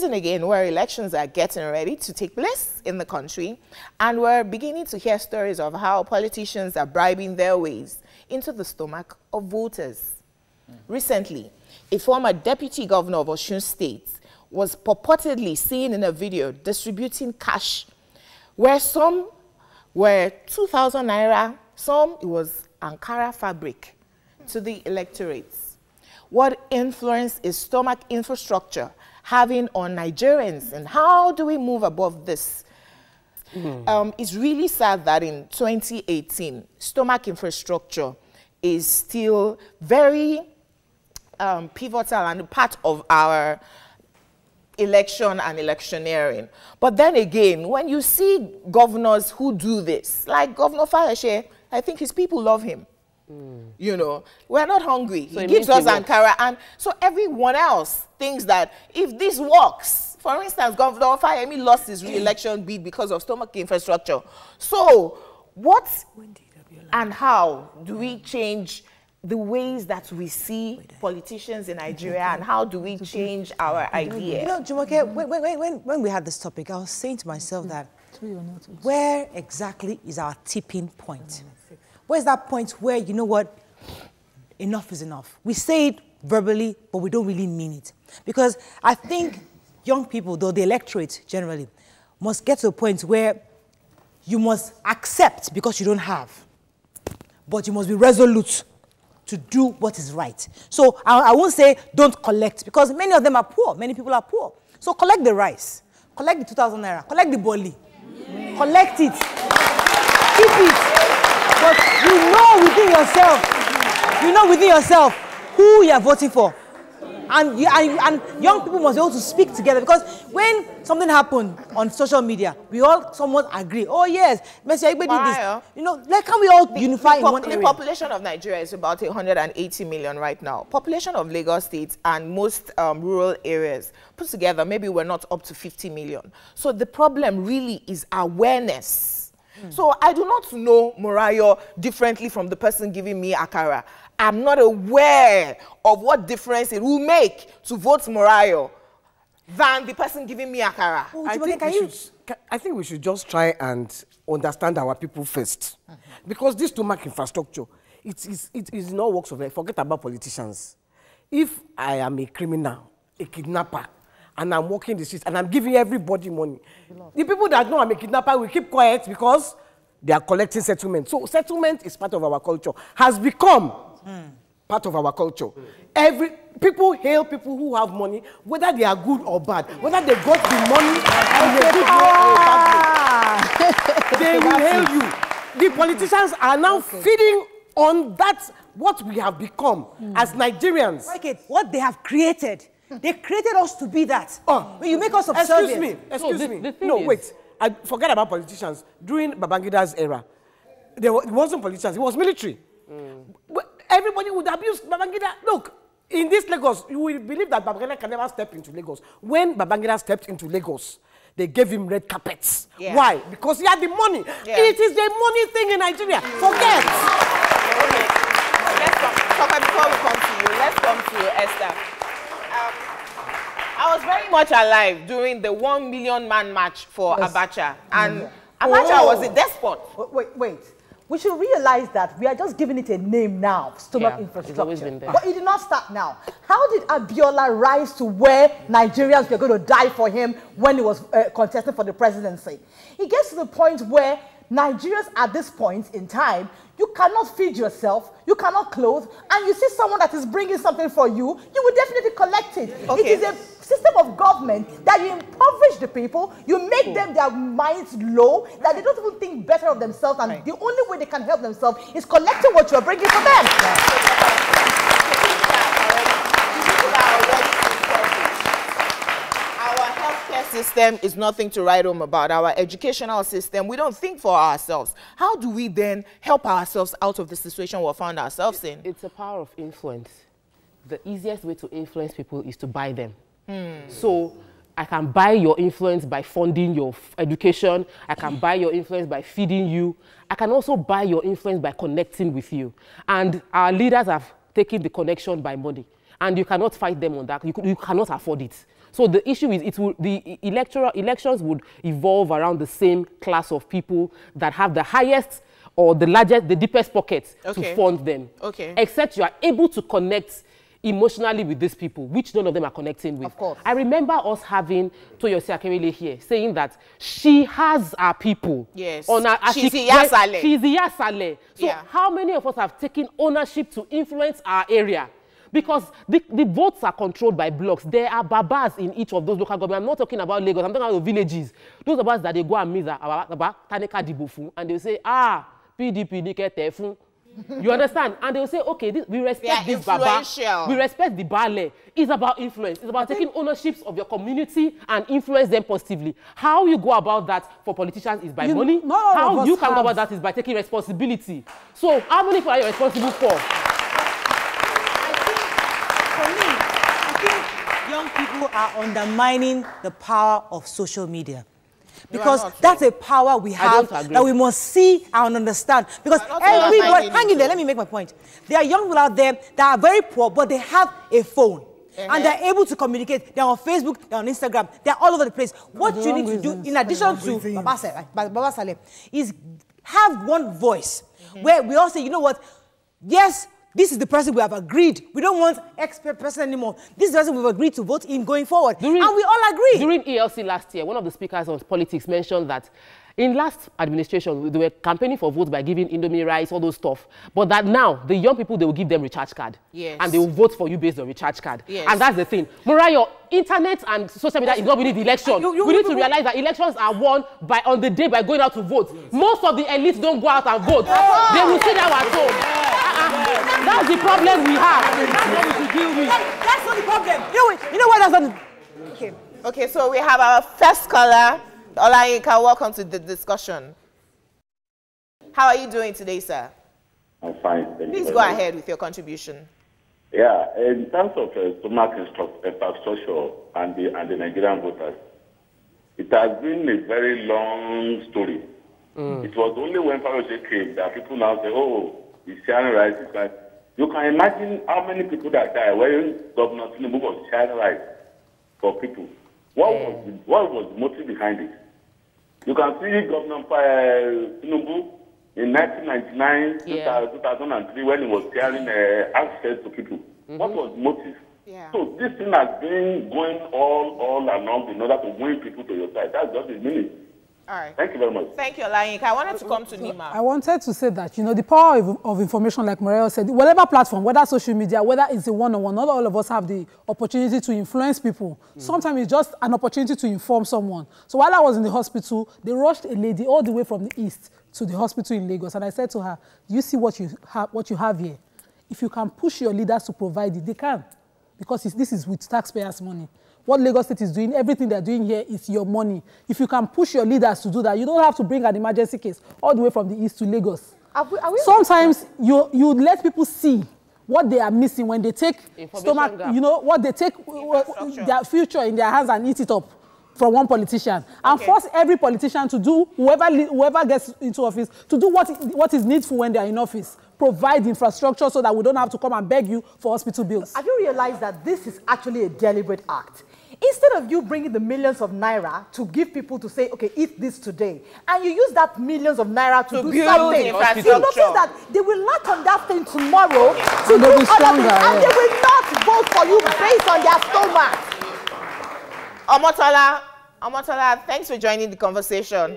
season again where elections are getting ready to take place in the country, and we're beginning to hear stories of how politicians are bribing their ways into the stomach of voters. Recently, a former deputy governor of Osun State was purportedly seen in a video distributing cash, where some were 2,000 naira, some it was Ankara fabric, to the electorates. What influence is stomach infrastructure having on Nigerians, and how do we move above this? It's really sad that in 2018, stomach infrastructure is still very pivotal and part of our election and electioneering. But then again, when you see governors who do this, like Governor Fayose, I think his people love him. You know, we're not hungry. So he gives us Ankara, and so everyone else thinks that if this works, for instance, Governor Fayose lost his re-election bid because of stomach infrastructure. So what and how do we change the ways that we see politicians in Nigeria, and how do we change our ideas? You know, Jumoke, when we had this topic, I was saying to myself that where exactly is our tipping point? Where's that point where, you know what, enough is enough? We say it verbally, but we don't really mean it. Because I think young people, though the electorate generally, must get to a point where you must accept because you don't have, but you must be resolute to do what is right. So I won't say don't collect, because many of them are poor. Many people are poor. So collect the rice, collect the 2,000 naira, collect the boli, collect it, keep it. But you know within yourself who you are voting for. And young people must be able to speak together, because when something happened on social media, we all somewhat agree. Oh yes, Messi, everybody did this. You know, like can we all unify in one area? The population of Nigeria is about 180 million right now. Population of Lagos State and most rural areas put together, maybe we're not up to 50 million. So the problem really is awareness. So I do not know Morayo differently from the person giving me Akara. I'm not aware of what difference it will make to vote Morayo than the person giving me Akara. Oh, I think we should just try and understand our people first. Because this stomach infrastructure, it is not works of life. Forget about politicians. If I am a criminal, a kidnapper, and I'm walking the streets and I'm giving everybody money, the people that know I'm a kidnapper will keep quiet because they are collecting settlement. So settlement is part of our culture, has become part of our culture. People hail people who have money, whether they are good or bad, whether they got the money in a good way or a bad way. They will hail you. The politicians are now feeding on that, what we have become as Nigerians. Like it, what they have created. They created us to be that. When you make us subservient. Excuse me. No, wait. I forget about politicians. During Babangida's era, it wasn't politicians, it was military. Everybody would abuse Babangida. Look, in this Lagos, you will believe that Babangida can never step into Lagos. When Babangida stepped into Lagos, they gave him red carpets. Yeah. Why? Because he had the money. Yeah. It is the money thing in Nigeria. Forget. Before we come to you, let's come to Esther. I was very much alive during the 1 million man march for Abacha. And Abacha was a despot. Wait. We should realize that we are just giving it a name now, stomach infrastructure. But it did not start now. How did Abiola rise to where Nigerians were going to die for him when he was contesting for the presidency? He gets to the point where Nigerians at this point in time, you cannot feed yourself, you cannot clothe, and you see someone that is bringing something for you, you will definitely collect it. Okay. It is a system of government that you impoverish the people, you make them their minds low, that they don't even think better of themselves, and the only way they can help themselves is collecting what you are bringing for them. System is nothing to write home about. Our educational system, we don't think for ourselves. How do we then help ourselves out of the situation we found ourselves in? It's a power of influence. The easiest way to influence people is to buy them. So I can buy your influence by funding your education. I can buy your influence by feeding you. I can also buy your influence by connecting with you. And our leaders have taken the connection by money. And you cannot fight them on that. You cannot afford it. So the issue is the elections would evolve around the same class of people that have the highest or the largest, the deepest pockets to fund them. Except you are able to connect emotionally with these people, which none of them are connecting with. Of course. I remember us having Toyosi Akerele here saying that she has our people. Yes. On her, she's Iyasale. She's Iyasale. So yeah. how many of us have taken ownership to influence our area? Because the votes are controlled by blocks. There are babas in each of those local governments. I'm not talking about Lagos. I'm talking about the villages. Those babas that they go and meet Taneka Dibofu, and they say, ah, PDP Nike Tefun. You understand? And they will say, okay, we respect this baba. We respect the Bale. It's about influence. It's about taking ownerships of your community and influence them positively. How you go about that for politicians is by money. How you can go about that is by taking responsibility. So how many people are you responsible for? I think young people are undermining the power of social media. Because that's a power we have that we must see and understand. Because everybody, hang in there, let me make my point. There are young people out there that are very poor, but they have a phone. And they're able to communicate. They're on Facebook, they're on Instagram, they're all over the place. What you need to do, in addition to Baba Saleh, is have one voice where we all say, you know what, yes, this is the person we have agreed. We don't want expert person anymore. This is the person we've agreed to vote in going forward. And we all agree. During ELC last year, one of the speakers on politics mentioned that in last administration, they were campaigning for votes by giving Indomie rice, all those stuff. But that now, the young people, they will give them recharge card. Yes. And they will vote for you based on recharge card. Yes. And that's the thing. Murayo, internet and social media is not winning the election. We need to realize that elections are won on the day by going out to vote. Yes. Most of the elites don't go out and vote. They will sit down at home. That's the problem we have. That's what we should deal with. That's not the problem. You know what? That's not the... Okay, so we have our first caller. Olayinka, welcome to the discussion. How are you doing today, sir? I'm fine. Please go ahead with your contribution. Yeah, in terms of stomach infrastructure and the Nigerian voters, it has been a very long story. It was only when Farage came that people now say, oh, it's sharing rights. It's like, you can imagine how many people that died when Governor Tinubu was sharing rights for people. What was the motive behind it? You can see Governor Tinubu in 1999, 2003, when he was sharing access to people. What was the motive? Yeah. So this thing has been going all along in order to win people to your side. That's just the meaning. All right. Thank you very much. Thank you, Olayinka. I wanted to come to Nima. I wanted to say that, the power of information, like Maria said, whatever platform, whether social media, whether it's a one-on-one, not all of us have the opportunity to influence people. Sometimes it's just an opportunity to inform someone. So while I was in the hospital, they rushed a lady all the way from the east to the hospital in Lagos. And I said to her, do you see what you have here? If you can push your leaders to provide it, they can. Because this is with taxpayers' money. What Lagos State is doing, everything they're doing here is your money. If you can push your leaders to do that, you don't have to bring an emergency case all the way from the east to Lagos. Sometimes you let people see what they are missing when they take stomach, what they take their future in their hands and eat it up from one politician. And force every politician to do, whoever gets into office, to do what is needful when they are in office. Provide infrastructure so that we don't have to come and beg you for hospital bills. Have you realized that this is actually a deliberate act? Instead of you bringing the millions of naira to give people to say, okay, eat this today, and you use that millions of naira to do something, you notice that they will latch on that thing tomorrow to do other things, and they will not vote for you based on their stomach. Omotola, thanks for joining the conversation.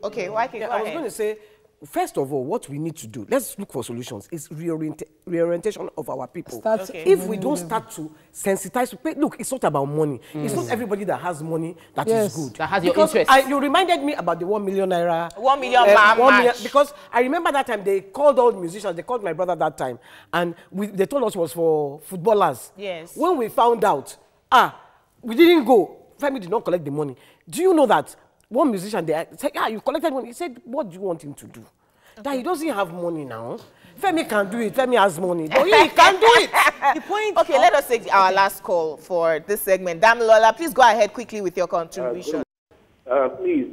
Okay, why can't I was going to say, first of all, what we need to do, let's look for solutions, is reorientation of our people. If we don't start to sensitize, look, it's not about money. It's not everybody that has money that is good. That has your interest. You reminded me about the 1 million naira. 1 million match. Because I remember that time they called all the musicians, they called my brother that time, and they told us it was for footballers. Yes. When we found out, we didn't go. Femi did not collect the money. Do you know that one musician, they said, you collected money. He said, what do you want him to do? That he doesn't have money now. Femi can do it. Femi has money. But he can't do it. The point. Okay, let us take our last call for this segment. Damilola, please go ahead quickly with your contribution. Please,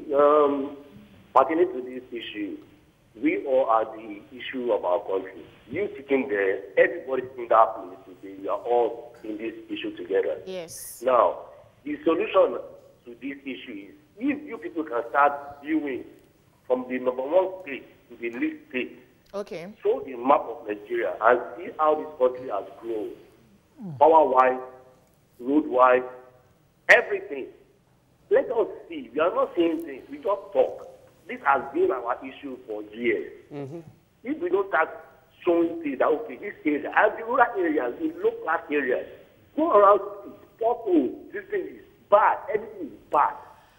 pertaining to this issue, we all are the issue of our country. You sitting there, everybody in that place today, we are all in this issue together. Yes. Now, the solution to this issue is if you people can start viewing from the #1 state to the least state, okay, show the map of Nigeria and see how this country has grown, power-wise, road-wise, everything. Let us see. We are not saying things. We just talk. This has been our issue for years. If we don't start showing things that, okay, this area, and the rural areas, the low-class areas, go around, this thing is bad, everything is bad.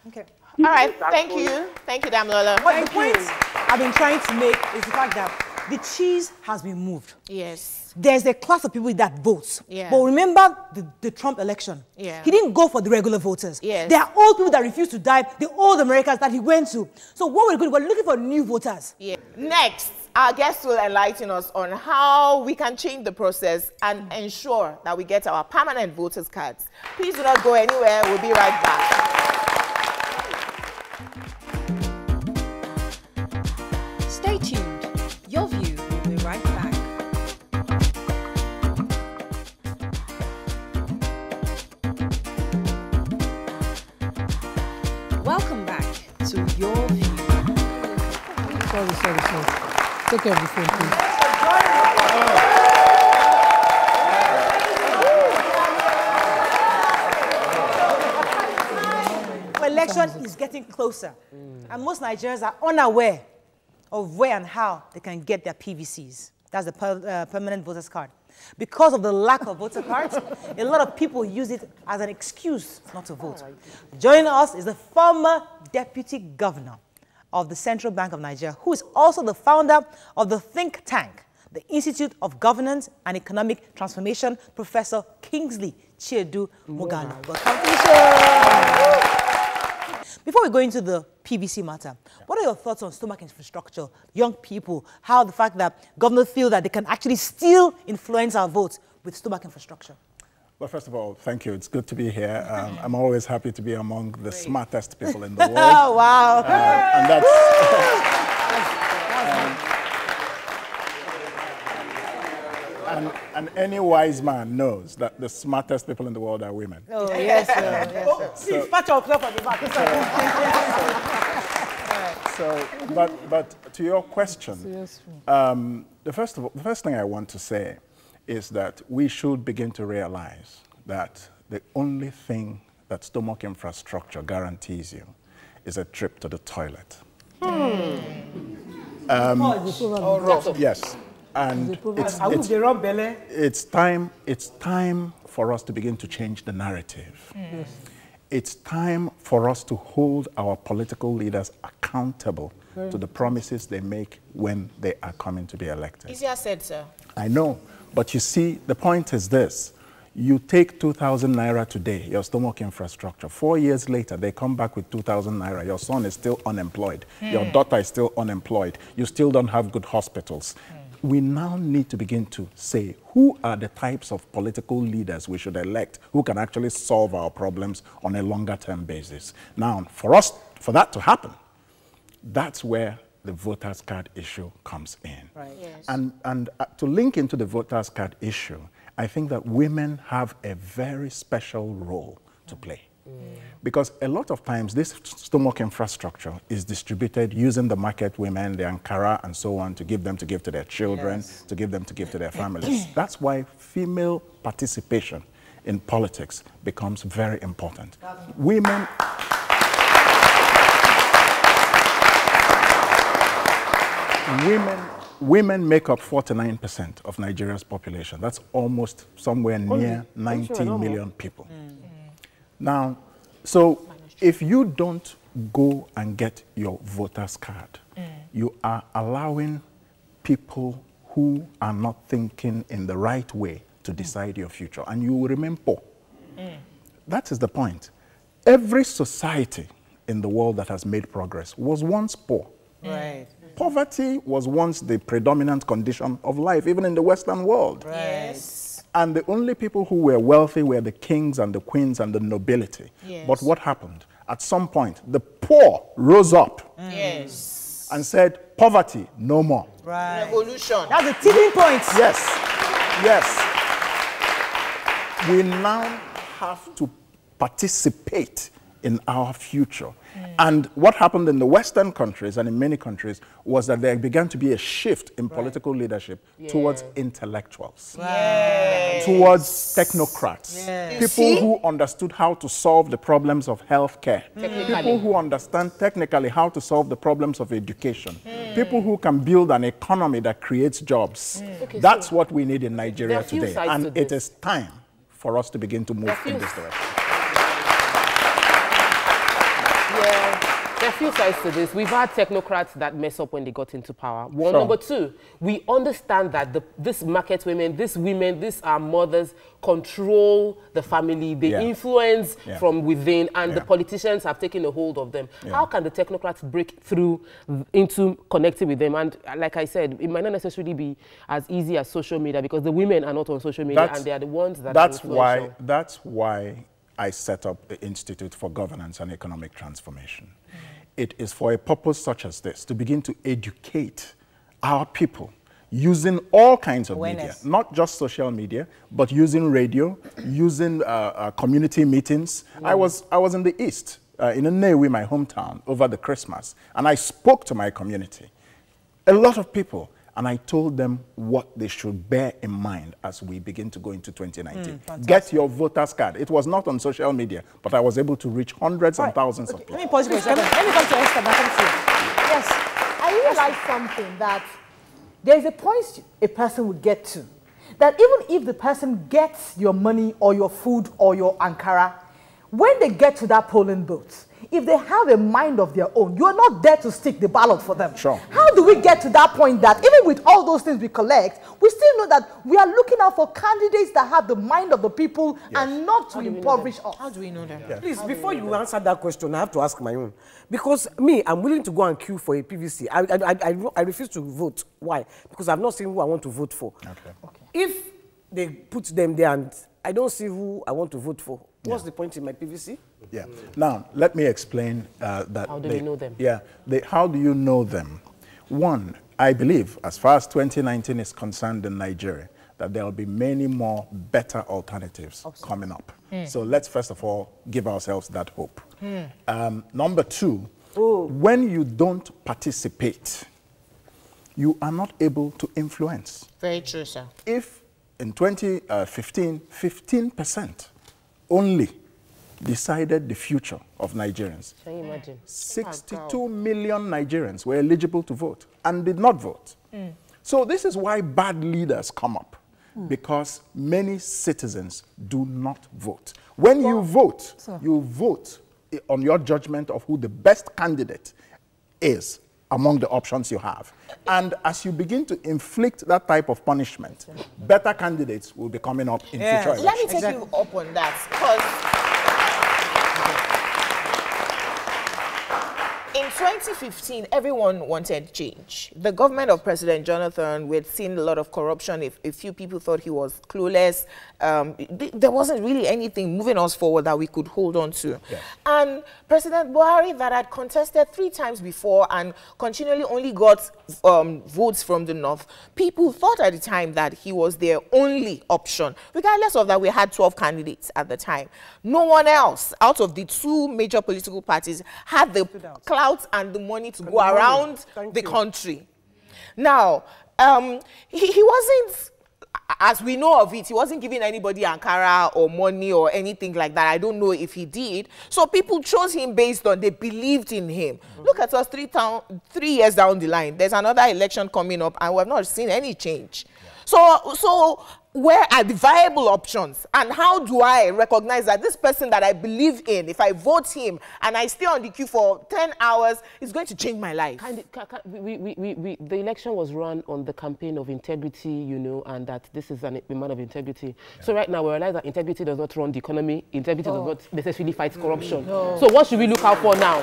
Okay. All right, thank you. Thank you, Damilola. But the point I've been trying to make is the fact that the cheese has been moved. Yes. There's a class of people that votes. Yeah. But remember the Trump election. Yeah. He didn't go for the regular voters. Yes. There are old people that refused to die, the old Americans that he went to. So what we're doing, we're looking for new voters. Yeah. Next, our guest will enlighten us on how we can change the process and ensure that we get our permanent voters' cards. Please do not go anywhere. We'll be right back. Stay tuned. Your View will be right back. Welcome back to Your View. Sorry. Take care of the phone, please. Election is getting closer. And most Nigerians are unaware of where and how they can get their PVCs. That's the permanent voters card. Because of the lack of voter cards, a lot of people use it as an excuse not to vote. Joining us is the former deputy governor of the Central Bank of Nigeria, who is also the founder of the think tank, the Institute of Governance and Economic Transformation, Professor Kingsley Chiedu Moghalu. Welcome to the show. Before we go into the PVC matter, what are your thoughts on stomach infrastructure, young people, how the fact that governors feel that they can actually still influence our votes with stomach infrastructure? Well, first of all, thank you. It's good to be here. I'm always happy to be among the smartest people in the world. Oh, wow. And that's... and any wise man knows that the smartest people in the world are women. Oh, yes, sir. Yes, sir. So, but to your question, the first thing I want to say is that we should begin to realize that the only thing that stomach infrastructure guarantees you is a trip to the toilet. Yes. And it's time for us to begin to change the narrative. Yes. It's time for us to hold our political leaders accountable to the promises they make when they are coming to be elected. Easier said, sir. I know, but you see, the point is this. You take 2,000 naira today, your stomach infrastructure. 4 years later, they come back with 2,000 naira. Your son is still unemployed. Your daughter is still unemployed. You still don't have good hospitals. We now need to begin to say who are the types of political leaders we should elect who can actually solve our problems on a longer term basis. Now, for that to happen, that's where the voters card issue comes in. Right. Yes. And to link into the voters card issue, I think that women have a very special role to play. Because a lot of times this stomach infrastructure is distributed using the market women, the Ankara and so on to give to their children, to give to their families. That's why female participation in politics becomes very important. Women make up 49% of Nigeria's population. That's almost somewhere near 90 million people. Now, so if you don't go and get your voter's card, you are allowing people who are not thinking in the right way to decide your future, and you will remain poor. That is the point. Every society in the world that has made progress was once poor. Right. Poverty was once the predominant condition of life, even in the Western world. Right. Yes. And the only people who were wealthy were the kings and the queens and the nobility. Yes. But what happened? At some point, the poor rose up Yes. and said, poverty, no more. Right. Revolution. That's the tipping point. Yes, yes. We now have to participate in our future. And what happened in the Western countries and in many countries was that there began to be a shift in political leadership towards intellectuals, towards technocrats, people who understood how to solve the problems of healthcare, people who understand technically how to solve the problems of education, people who can build an economy that creates jobs. That's what we need in Nigeria today. And it is time for us to begin to move in this direction. There are a few sides to this. We've had technocrats that mess up when they got into power. One. Number two, we understand that these market women, these mothers control the family. They influence from within, and the politicians have taken a hold of them. How can the technocrats break through into connecting with them? And like I said, it might not necessarily be as easy as social media, because the women are not on social media, and they are the ones that are influential. That's why I set up the Institute for Governance and Economic Transformation. It is for a purpose such as this, to begin to educate our people using all kinds of media, not just social media, but using radio, using community meetings. I was in the East, in Nnewi, my hometown, over the Christmas, and I spoke to my community, a lot of people, and I told them what they should bear in mind as we begin to go into 2019. Get your voter's card. It was not on social media, but I was able to reach hundreds and thousands of people. Let me pause for a second. Let me come to Esther. Yes, I realized something, that there is a point a person would get to, that even if the person gets your money or your food or your Ankara, when they get to that polling booth, if they have a mind of their own, you're not there to stick the ballot for them. Sure. How do we get to that point that even with all those things we collect, we still know that we are looking out for candidates that have the mind of the people and not to impoverish us? How do we know them? Please, before you answer that question, I have to ask my own. Because me, I'm willing to go and queue for a PVC. I refuse to vote. Why? Because I've not seen who I want to vote for. If they put them there and I don't see who I want to vote for, what's the point in my PVC? Now, let me explain that. How do we know them? How do you know them? One, I believe, as far as 2019 is concerned in Nigeria, that there will be many more better alternatives coming up. So let's first of all give ourselves that hope. Number two, when you don't participate, you are not able to influence. Very true, sir. If in 2015, 15% only decided the future of Nigerians. Can you imagine? 62 million Nigerians were eligible to vote and did not vote. So this is why bad leaders come up, because many citizens do not vote. When you vote on your judgment of who the best candidate is among the options you have. And as you begin to inflict that type of punishment, better candidates will be coming up in future elections. Let me take you up on that, because in 2015, everyone wanted change. The government of President Jonathan, we had seen a lot of corruption. A few people thought he was clueless. There wasn't really anything moving us forward that we could hold on to. And President Buhari, that had contested 3 times before and continually only got votes from the north, people thought at the time that he was their only option. Regardless of that, we had 12 candidates at the time. No one else out of the 2 major political parties had the clout and the money to go around the country. Now, he wasn't, as we know of it, he wasn't giving anybody Ankara or money or anything like that. I don't know if he did. So people chose him based on they believed in him. Look at us 3 years down the line. There's another election coming up and we have not seen any change. So where are the viable options? And how do I recognize that this person that I believe in, if I vote him and I stay on the queue for 10 hours, is going to change my life? The election was run on the campaign of integrity, you know, and that this is a man of integrity. So right now we realize that integrity does not run the economy. Integrity does not necessarily fight corruption. So what should we look out for now?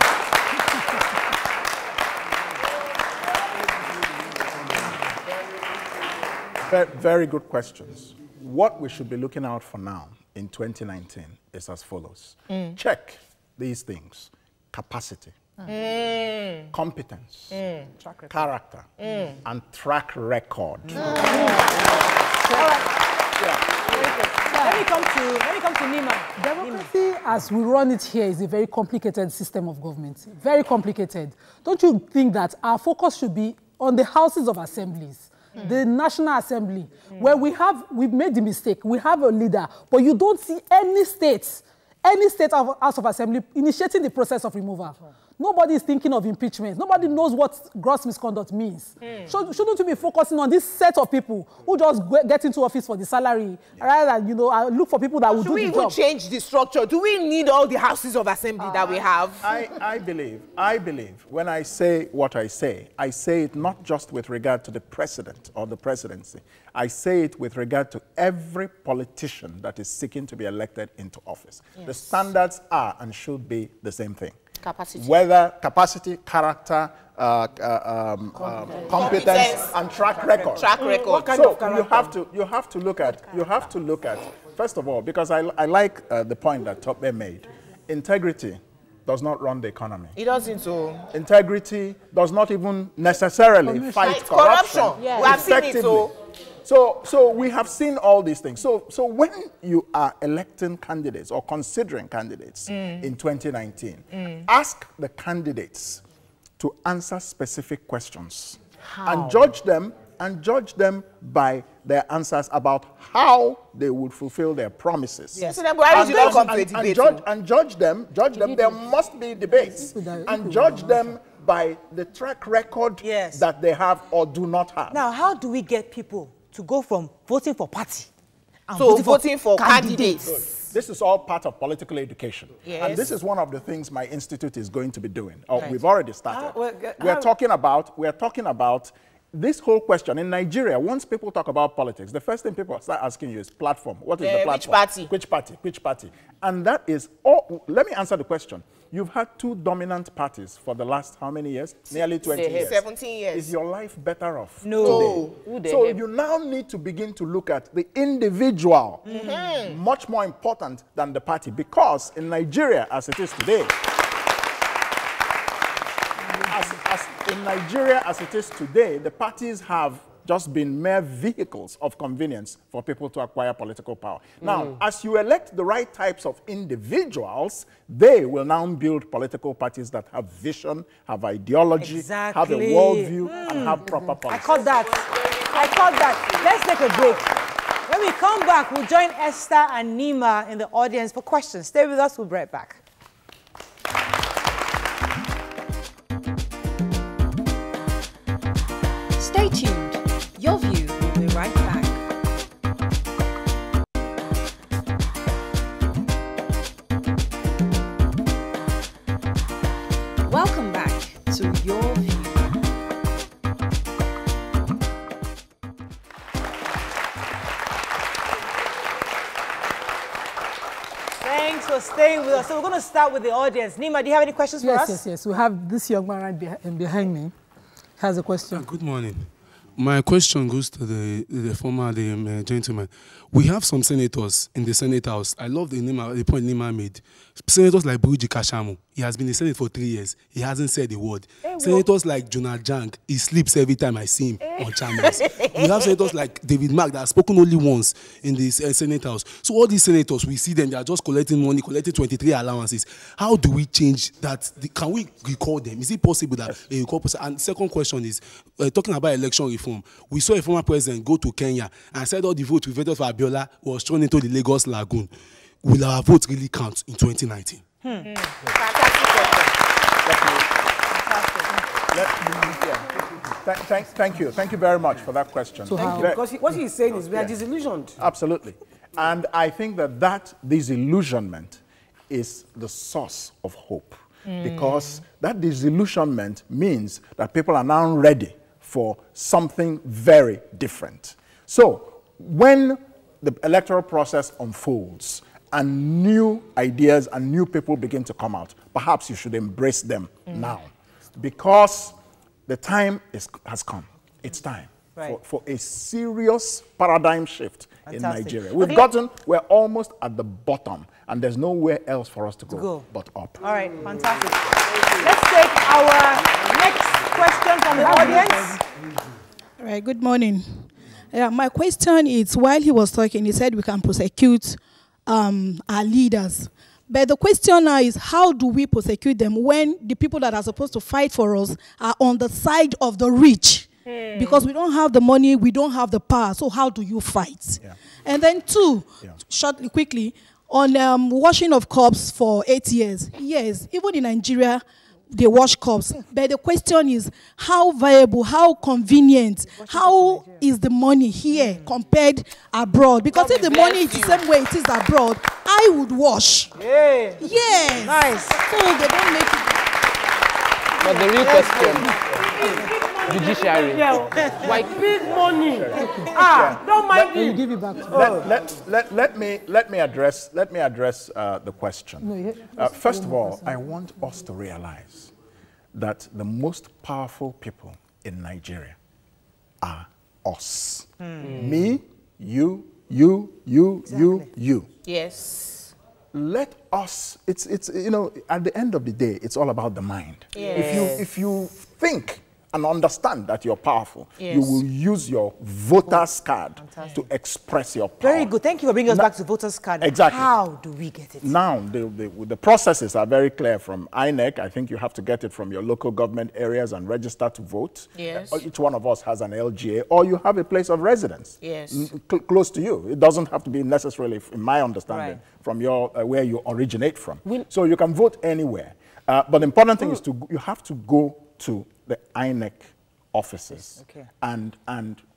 Very good questions. What we should be looking out for now in 2019 is as follows. Check these things: capacity, competence, character, and track record. Let me come to Nima. Democracy as we run it here, is a very complicated system of government. Very complicated. Don't you think that our focus should be on the houses of assemblies? The National Assembly, where we've made the mistake. We have a leader, but you don't see any state House of Assembly initiating the process of removal. Nobody is thinking of impeachment. Nobody knows what gross misconduct means. Shouldn't we be focusing on this set of people who just get into office for the salary, rather than, look for people that will do the job? Should we even change the structure? Do we need all the houses of assembly that we have? I believe when I say what I say it not just with regard to the president or the presidency. I say it with regard to every politician that is seeking to be elected into office. Yes. The standards are and should be the same thing. Capacity. Whether capacity, character, competence, and track record. Track record. What kind of character? You have to look at, first of all, because I like the point that Tope made. Integrity does not run the economy. It doesn't. So integrity does not even necessarily fight corruption. Yes. We have seen it. So we have seen all these things. So when you are electing candidates or considering candidates in 2019, ask the candidates to answer specific questions and judge them by their answers about how they would fulfill their promises. Yes. And judge them. There must be debates, and judge them by the track record that they have or do not have. Now, how do we get people to go from voting for party and voting for candidates? Good. This is all part of political education. Yes. And this is one of the things my institute is going to be doing. We've already started. We're talking about this whole question. In Nigeria, once people talk about politics, the first thing people start asking you is platform. What is the platform? Which party? And that is all. Let me answer the question. You've had two dominant parties for the last how many years? Nearly 20 years. 17 years. Is your life better off No. today? So you now need to begin to look at the individual, much more important than the party, because in Nigeria, as it is today, the parties have just been mere vehicles of convenience for people to acquire political power. Now, as you elect the right types of individuals, they will now build political parties that have vision, have ideology, have a worldview, and have proper policy. I caught that. Let's take a break. When we come back, we'll join Esther and Nima in the audience for questions. Stay with us. We'll be right back. Stay tuned. Your View will be right back. Welcome back to Your View. Thanks for staying with us. So we're going to start with the audience. Nima, do you have any questions for us? Yes. We have this young man right behind me. Has a question. Good morning. My question goes to the former gentleman. We have some senators in the Senate House. I love the point Nima made. Senators like Buruji Kashamu. He has been in the Senate for 3 years. He hasn't said a word. Senators like Jonah Jang. He sleeps every time I see him on channels. We have senators like David Mark that have spoken only once in the Senate House. So all these senators, we see them, they are just collecting money, collecting 23 allowances. How do we change that? Can we recall them? Is it possible that a recall person? And second question is, talking about election reform, we saw a former president go to Kenya and said all the votes we voted for Abiola was thrown into the Lagos Lagoon. Will our vote really count in 2019? Thank you very much for that question. So because what he's saying is we are disillusioned. Absolutely. And I think that disillusionment is the source of hope. Because that disillusionment means that people are now ready for something very different. So when the electoral process unfolds and new ideas and new people begin to come out, perhaps you should embrace them now. Because the time has come. It's time for a serious paradigm shift in Nigeria. We're almost at the bottom, and there's nowhere else for us to go but up. All right, fantastic. Let's take our next question from the audience. All right, good morning. My question is, while he was talking, he said we can prosecute our leaders. But the question now is, how do we prosecute them when the people that are supposed to fight for us are on the side of the rich? Because we don't have the money, we don't have the power. So how do you fight? Yeah. And then two, shortly, quickly, on washing of cups for 8 years. Yes, even in Nigeria, they wash cups. But the question is, how viable, how convenient, how is the money here compared abroad? Because if the money is the same way it is abroad, I would wash. Yeah. Yes. Nice. So they don't make it. But the real question, judiciary. Why big money? Don't mind me. Give it back to let me address the question. First of all, I want us to realize that the most powerful people in Nigeria are us. Me, you. Yes. Let us. It's you know, at the end of the day, it's all about the mind. Yes. If you think and understand that you're powerful, you will use your voter's card to express your power. Very good. Thank you for bringing us back to voter's card. Exactly. How do we get it? Now, the processes are very clear from INEC. I think you have to get it from your local government areas and register to vote. Yes. Each one of us has an LGA, or you have a place of residence. Yes. Close to you. It doesn't have to be necessarily, in my understanding, from your where you originate from. So you can vote anywhere. But the important thing is you have to go to the INEC offices and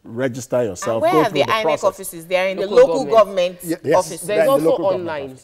register yourself. And where are the INEC offices? They are in the local government offices. There's also online.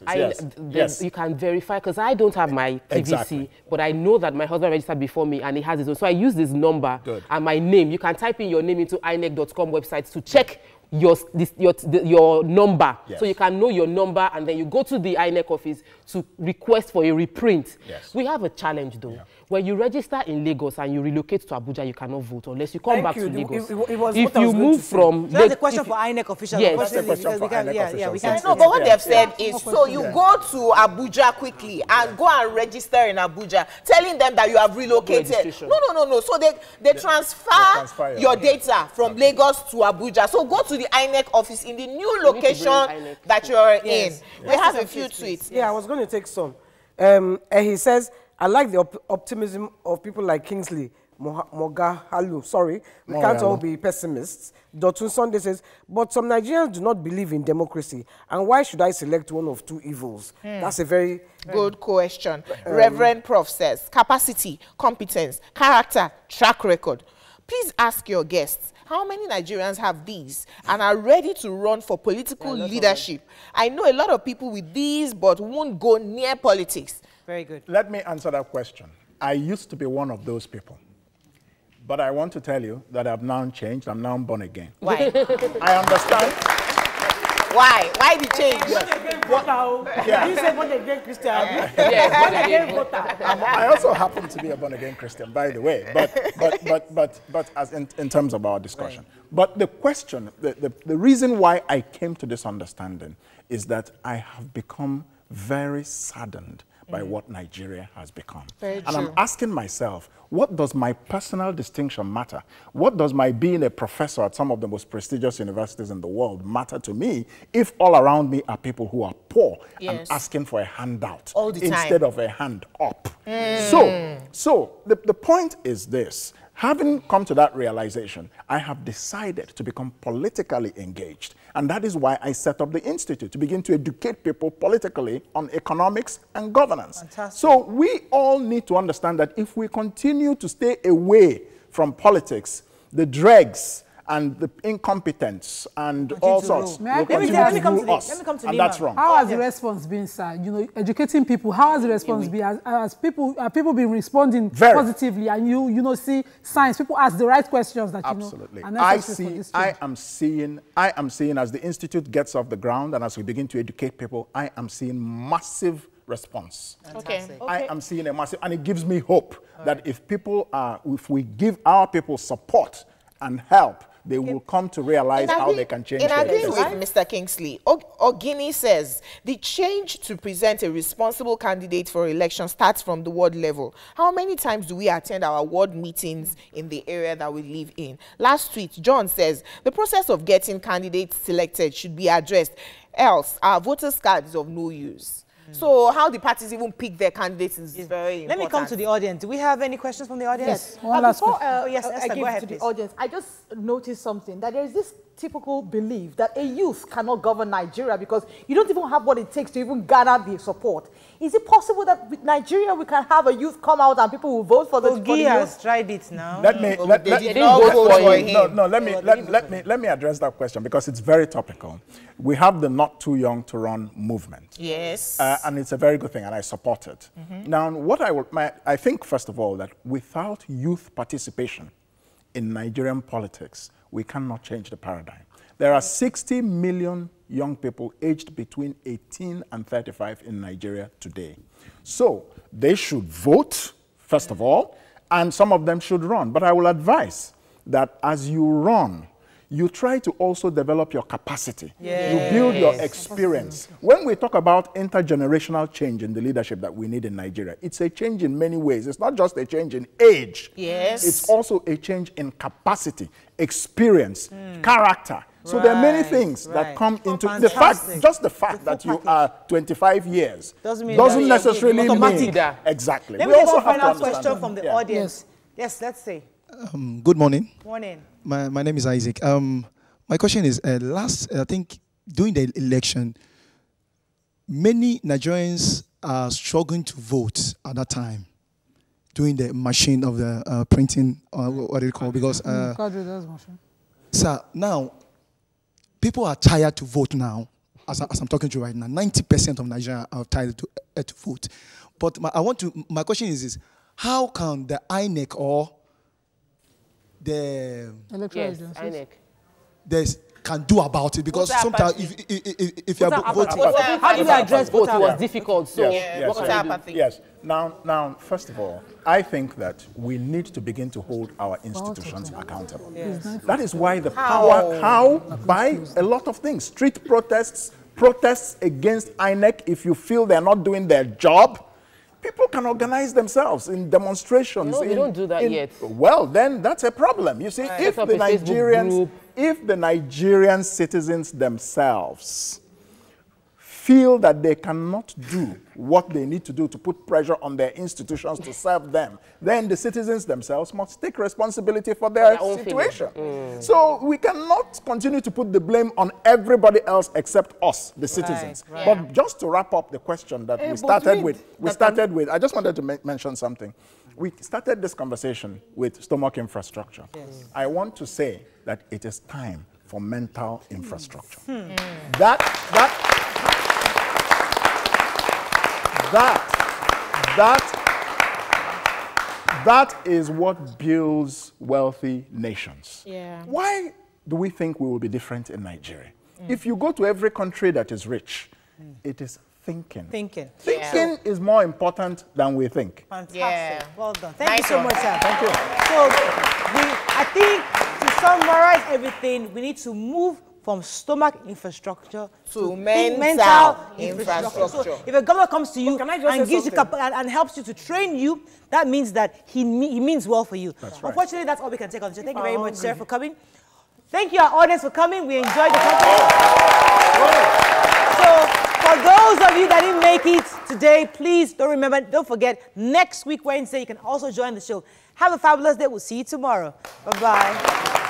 You can verify, because I don't have my PVC, but I know that my husband registered before me and he has his own. So I use this number and my name. You can type in your name into INEC.com website to check your number. So you can know your number, and then you go to the INEC office to request for a reprint. We have a challenge though. When you register in Lagos and you relocate to Abuja, you cannot vote unless you come back to Lagos. If you move from... So that's a question for INEC officials. Yes. That's a question for INEC officials. No, but what they've said is, so you go to Abuja quickly and go and register in Abuja, telling them that you have relocated. No. So they transfer your data from Lagos to Abuja. So go to the INEC office in the new location that you're in. We have a few tweets. Yeah, I was going to take some. He says, I like the optimism of people like Kingsley Mogahalu. Sorry, we can't all be pessimists. Dotun Sunday says, but some Nigerians do not believe in democracy. And why should I select one of two evils? That's a very good question. Reverend Prof says, capacity, competence, character, track record. Please ask your guests, how many Nigerians have these and are ready to run for political leadership? I know a lot of people with these, but won't go near politics. Very good. Let me answer that question. I used to be one of those people. But I want to tell you that I've now changed. I'm now born again. Why? I understand. Why? Why the change? You said born again Christian. I also happen to be a born again Christian, by the way. But as in terms of our discussion. But the question, the reason why I came to this understanding is that I have become very saddened by what Nigeria has become. And I'm asking myself, what does my personal distinction matter? What does my being a professor at some of the most prestigious universities in the world matter to me if all around me are people who are poor and asking for a handout instead of a hand up? So the point is this. Having come to that realization, I have decided to become politically engaged. And that is why I set up the Institute, to begin to educate people politically on economics and governance. Fantastic. So we all need to understand that if we continue to stay away from politics, the dregs and the incompetence and all sorts will continue to rule us. And that's wrong. How has the response been, sir? You know, educating people, how has the response been? Have people been responding positively, and you see signs? People ask the right questions that absolutely. I am seeing as the Institute gets off the ground and as we begin to educate people, I am seeing massive response. I am seeing a massive, and it gives me hope that if we give our people support and help, they will come to realize how they can change their lives. I agree with Mr. Kingsley. Ogini says, the change to present a responsible candidate for election starts from the ward level. How many times do we attend our ward meetings in the area that we live in? Last tweet, John says, the process of getting candidates selected should be addressed, else our voters' card is of no use. So how the parties even pick their candidates is very important. Let me come to the audience. Do we have any questions from the audience? Yes. Before yes, Esther, I go ahead, give to please. the audience, I just noticed something, that there is this typical belief that a youth cannot govern Nigeria because you don't even have what it takes to even gather the support. Is it possible that with Nigeria we can have a youth come out and people will vote for the Ogi has tried it now. Let me address that question because it's very topical. We have the Not Too Young to Run movement. Yes. And it's a very good thing, and I support it. Now, what I think, first of all, that without youth participation in Nigerian politics, we cannot change the paradigm. There are 60 million young people aged between 18 and 35 in Nigeria today. So they should vote, first of all, and some of them should run. But I will advise that as you run, you try to also develop your capacity. You build your experience. When we talk about intergenerational change in the leadership that we need in Nigeria, it's a change in many ways. It's not just a change in age. Yes. It's also a change in capacity, experience, character. So there are many things that come into the fact, just the fact that you are 25 years doesn't necessarily mean exactly. Let me take a final question from the audience. Yes, let's say. Good morning. Morning. My name is Isaac. My question is, I think during the election, many Nigerians are struggling to vote at that time, during the machine of the printing, what do you call it? Because, so now, people are tired to vote now, as I'm talking to you right now. 90% of Nigerians are tired to vote. But my question is this, how can the INEC or the INEC can do about it? Because sometimes if you are voting, how do you address vote? It was difficult. So yes. Now, first of all, I think that we need to begin to hold our institutions accountable. That is why the power, by a lot of things, street protests against INEC. If you feel they're not doing their job, people can organize themselves in demonstrations. No, we don't do that yet. Well, then that's a problem. You see, if the Nigerian citizens themselves feel that they cannot do what they need to do to put pressure on their institutions to serve them, then the citizens themselves must take responsibility for their situation. So we cannot continue to put the blame on everybody else except us, the citizens. But just to wrap up the question that we started with, I just wanted to mention something. We started this conversation with stomach infrastructure. I want to say that it is time for mental infrastructure. That is what builds wealthy nations. Why do we think we will be different in Nigeria? If you go to every country that is rich, it is thinking. Thinking is more important than we think. Fantastic. Well done. Thank you so much, sir. Thank you. So I think to summarize everything, we need to move from stomach infrastructure to mental infrastructure. So if a governor comes to you and gives you and helps you to train you, that means that he means well for you. That's right. Unfortunately, that's all we can take on. So thank you very much, sir, for coming. Thank you, our audience, for coming. We enjoyed the company. So for those of you that didn't make it today, please don't forget, next week, Wednesday, you can also join the show. Have a fabulous day. We'll see you tomorrow. Bye-bye.